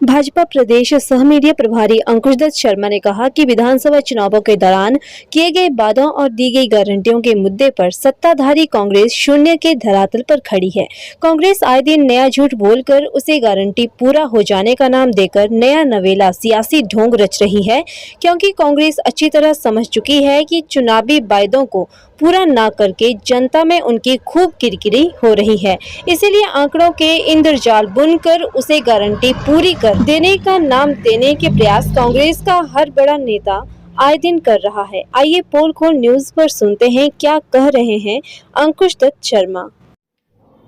भाजपा प्रदेश सह मीडिया प्रभारी अंकुश दत्त शर्मा ने कहा कि विधानसभा चुनावों के दौरान किए गए वादों और दी गई गारंटियों के मुद्दे पर सत्ताधारी कांग्रेस शून्य के धरातल पर खड़ी है। कांग्रेस आए दिन नया झूठ बोलकर उसे गारंटी पूरा हो जाने का नाम देकर नया नवेला सियासी ढोंग रच रही है, क्योंकि कांग्रेस अच्छी तरह समझ चुकी है कि चुनावी वायदों को पूरा न करके जनता में उनकी खूब किरकिरी हो रही है। इसीलिए आंकड़ों के इंद्रजाल बुनकर उसे गारंटी पूरी कर देने का नाम देने के प्रयास कांग्रेस का हर बड़ा नेता आए दिन कर रहा है। आइए पोल खोल न्यूज पर सुनते हैं क्या कह रहे हैं अंकुश दत्त शर्मा।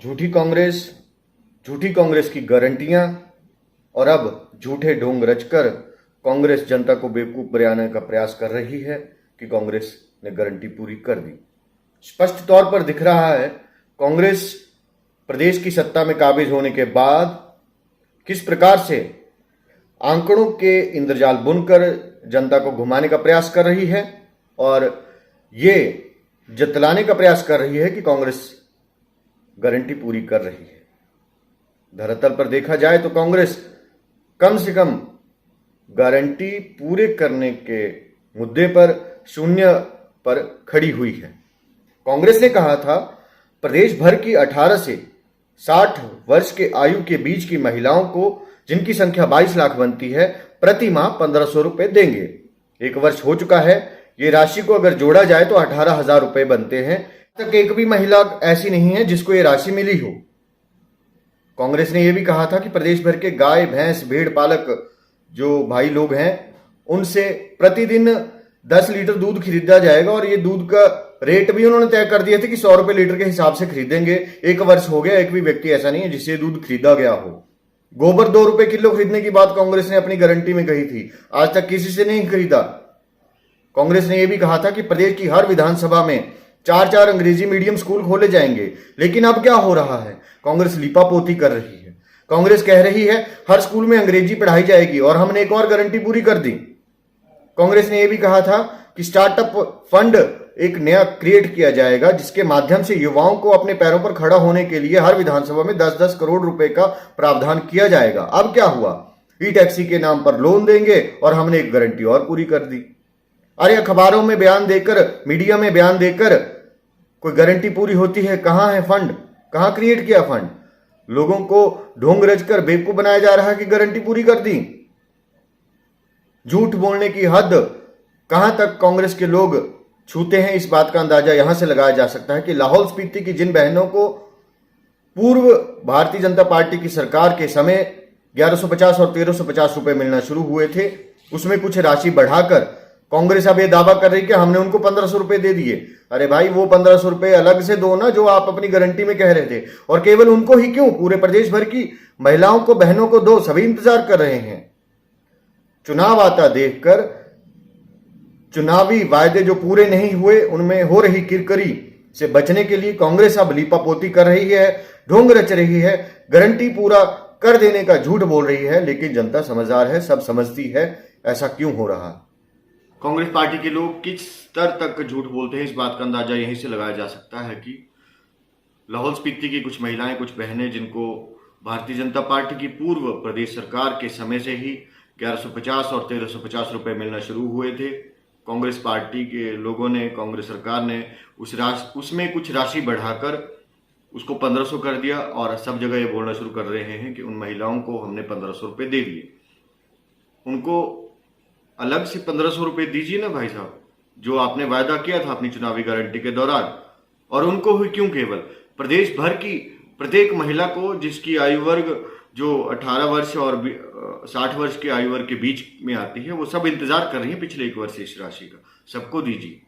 झूठी कांग्रेस की गारंटियां और अब झूठे ढोंग रचकर कांग्रेस जनता को बेवकूफ बनाने का प्रयास कर रही है कि कांग्रेस ने गारंटी पूरी कर दी। स्पष्ट तौर पर दिख रहा है कांग्रेस प्रदेश की सत्ता में काबिज होने के बाद किस प्रकार से आंकड़ों के इंद्रजाल बुनकर जनता को घुमाने का प्रयास कर रही है और ये जतलाने का प्रयास कर रही है कि कांग्रेस गारंटी पूरी कर रही है। धरातल पर देखा जाए तो कांग्रेस कम से कम गारंटी पूरे करने के मुद्दे पर शून्य पर खड़ी हुई है। कांग्रेस ने कहा था प्रदेश भर की 18 से 60 वर्ष के आयु के बीच की महिलाओं को, जिनकी संख्या 22 लाख बनती है, प्रति माह 1500 रुपए देंगे। एक वर्ष हो चुका है, ये राशि को अगर जोड़ा जाए तो 18,000 रुपए बनते हैं। तक एक भी महिला ऐसी नहीं है जिसको ये राशि मिली हो। कांग्रेस ने यह भी कहा था कि प्रदेश भर के गाय, भैंस, भेड़ पालक जो भाई लोग हैं उनसे प्रतिदिन 10 लीटर दूध खरीदा जाएगा और ये दूध का रेट भी उन्होंने तय कर दिया था कि 100 रुपए लीटर के हिसाब से खरीदेंगे। एक वर्ष हो गया, एक भी व्यक्ति ऐसा नहीं है जिससे दूध खरीदा गया हो। गोबर 2 रुपए किलो खरीदने की बात कांग्रेस ने अपनी गारंटी में कही थी, आज तक किसी से नहीं खरीदा। कांग्रेस ने यह भी कहा था कि प्रदेश की हर विधानसभा में 4-4 अंग्रेजी मीडियम स्कूल खोले जाएंगे। लेकिन अब क्या हो रहा है? कांग्रेस लिपापोती कर रही है। कांग्रेस कह रही है हर स्कूल में अंग्रेजी पढ़ाई जाएगी और हमने एक और गारंटी पूरी कर दी। कांग्रेस ने यह भी कहा था कि स्टार्टअप फंड एक नया क्रिएट किया जाएगा जिसके माध्यम से युवाओं को अपने पैरों पर खड़ा होने के लिए हर विधानसभा में 10-10 करोड़ रुपए का प्रावधान किया जाएगा। अब क्या हुआ? ई टैक्सी के नाम पर लोन देंगे और हमने एक गारंटी और पूरी कर दी। अरे अखबारों में बयान देकर, मीडिया में बयान देकर कोई गारंटी पूरी होती है? कहां है फंड? कहां क्रिएट किया फंड? लोगों को ढोंग रचकर बेवकूफ बनाया जा रहा है कि गारंटी पूरी कर दी। झूठ बोलने की हद कहां तक कांग्रेस के लोग छूते हैं, इस बात का अंदाजा यहां से लगाया जा सकता है कि लाहौल स्पीति की जिन बहनों को पूर्व भारतीय जनता पार्टी की सरकार के समय 1150 और 1350 रुपए मिलना शुरू हुए थे, उसमें कुछ राशि बढ़ाकर कांग्रेस अब यह दावा कर रही है कि हमने उनको 1500 रुपए दे दिए। अरे भाई, वो 1500 रुपए अलग से दो ना, जो आप अपनी गारंटी में कह रहे थे। और केवल उनको ही क्यों, पूरे प्रदेश भर की महिलाओं को, बहनों को दो। सभी इंतजार कर रहे हैं। चुनाव आता देखकर चुनावी वायदे जो पूरे नहीं हुए उनमें हो रही किरकिरी से बचने के लिए कांग्रेस अब लिपापोती कर रही है, ढोंग रच रही है, गारंटी पूरा कर देने का झूठ बोल रही है। लेकिन जनता समझदार है, सब समझती है ऐसा क्यों हो रहा। कांग्रेस पार्टी के लोग किस स्तर तक झूठ बोलते हैं, इस बात का अंदाजा यहीं से लगाया जा सकता है कि लाहौल स्पीति की कुछ महिलाएं, कुछ बहनें, जिनको भारतीय जनता पार्टी की पूर्व प्रदेश सरकार के समय से ही 1150 और 1350 रुपए मिलना शुरू हुए थे, कांग्रेस पार्टी के लोगों ने, कांग्रेस सरकार ने उसमें कुछ राशि बढ़ाकर उसको 1500 कर दिया और सब जगह ये बोलना शुरू कर रहे हैं कि उन महिलाओं को हमने 1500 रुपए दे दिए। उनको अलग से 1500 रुपए दीजिए ना भाई साहब, जो आपने वायदा किया था अपनी चुनावी गारंटी के दौरान। और उनको ही क्यों केवल? प्रदेश भर की प्रत्येक महिला को, जिसकी आयु वर्ग जो 18 वर्ष और 60 वर्ष के आयु वर्ग के बीच में आती है, वो सब इंतजार कर रही है पिछले 1 वर्ष से इस राशि का। सबको दीजिए।